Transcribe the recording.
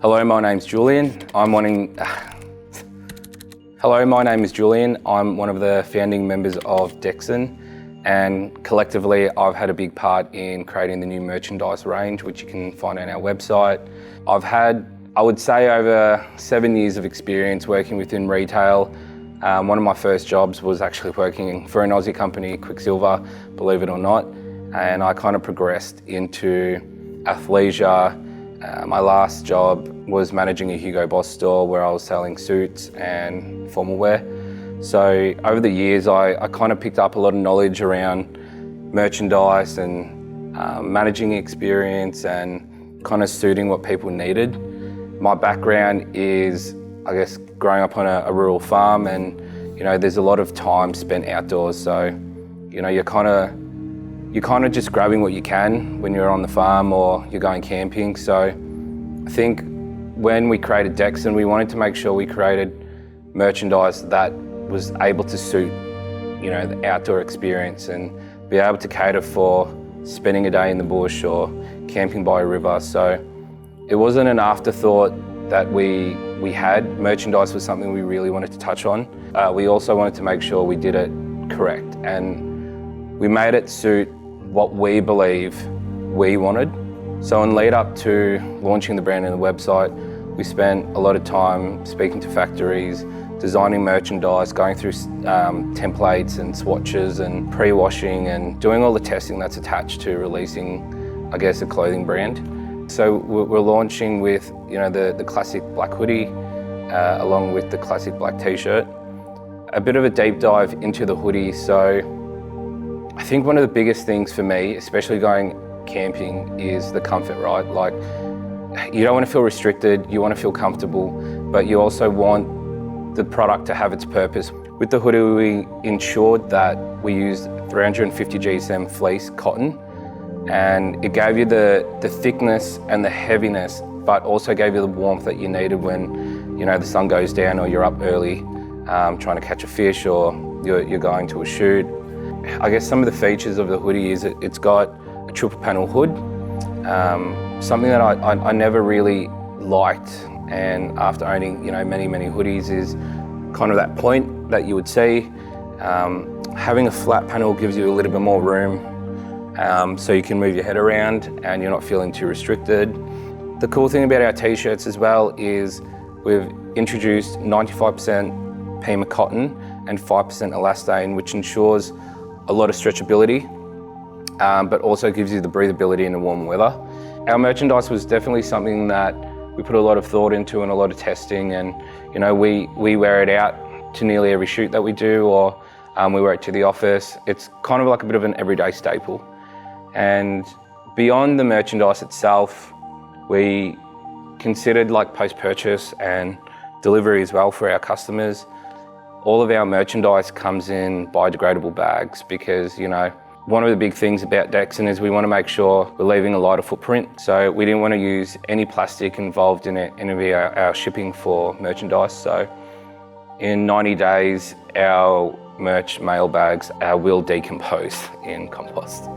Hello, my name's Julian. I'm one of the founding members of DEXON, and collectively I've had a big part in creating the new merchandise range, which you can find on our website. I've had, I would say, over 7 years of experience working within retail. One of my first jobs was actually working for an Aussie company, Quicksilver, believe it or not, and I kind of progressed into athleisure. My last job was managing a Hugo Boss store where I was selling suits and formal wear. So over the years, I kind of picked up a lot of knowledge around merchandise and managing experience and kind of suiting what people needed. My background is, I guess, growing up on a rural farm, and there's a lot of time spent outdoors. So you're kind of just grabbing what you can when you're on the farm or you're going camping. So I think when we created DEXON, we wanted to make sure we created merchandise that was able to suit the outdoor experience and be able to cater for spending a day in the bush or camping by a river. So it wasn't an afterthought that we had. Merchandise was something we really wanted to touch on. We also wanted to make sure we did it correct, and we made it suit what we believe we wanted. So in lead up to launching the brand and the website, we spent a lot of time speaking to factories, designing merchandise, going through templates and swatches and pre-washing and doing all the testing that's attached to releasing, I guess, a clothing brand. So we're launching with the classic black hoodie along with the classic black t-shirt. A bit of a deep dive into the hoodie. So I think one of the biggest things for me, especially going camping, is the comfort, right? Like, you don't want to feel restricted, you want to feel comfortable, but you also want the product to have its purpose. With the hoodie, we ensured that we used 350 GSM fleece cotton, and it gave you the thickness and the heaviness, but also gave you the warmth that you needed when the sun goes down or you're up early trying to catch a fish or you're going to a shoot. I guess some of the features of the hoodie is it's got a triple panel hood, something that I never really liked, and after owning many hoodies is kind of that point that you would see. Having a flat panel gives you a little bit more room, so you can move your head around and you're not feeling too restricted. The cool thing about our t-shirts as well is we've introduced 95% Pima cotton and 5% elastane, which ensures a lot of stretchability, but also gives you the breathability in the warm weather. Our merchandise was definitely something that we put a lot of thought into and a lot of testing, and we wear it out to nearly every shoot that we do, or we wear it to the office. It's kind of like a bit of an everyday staple. And beyond the merchandise itself, we considered like post-purchase and delivery as well for our customers. All of our merchandise comes in biodegradable bags because, one of the big things about DEXON is we want to make sure we're leaving a lighter footprint. So we didn't want to use any plastic involved in it, in our shipping for merchandise. So in 90 days, our merch mail bags will decompose in compost.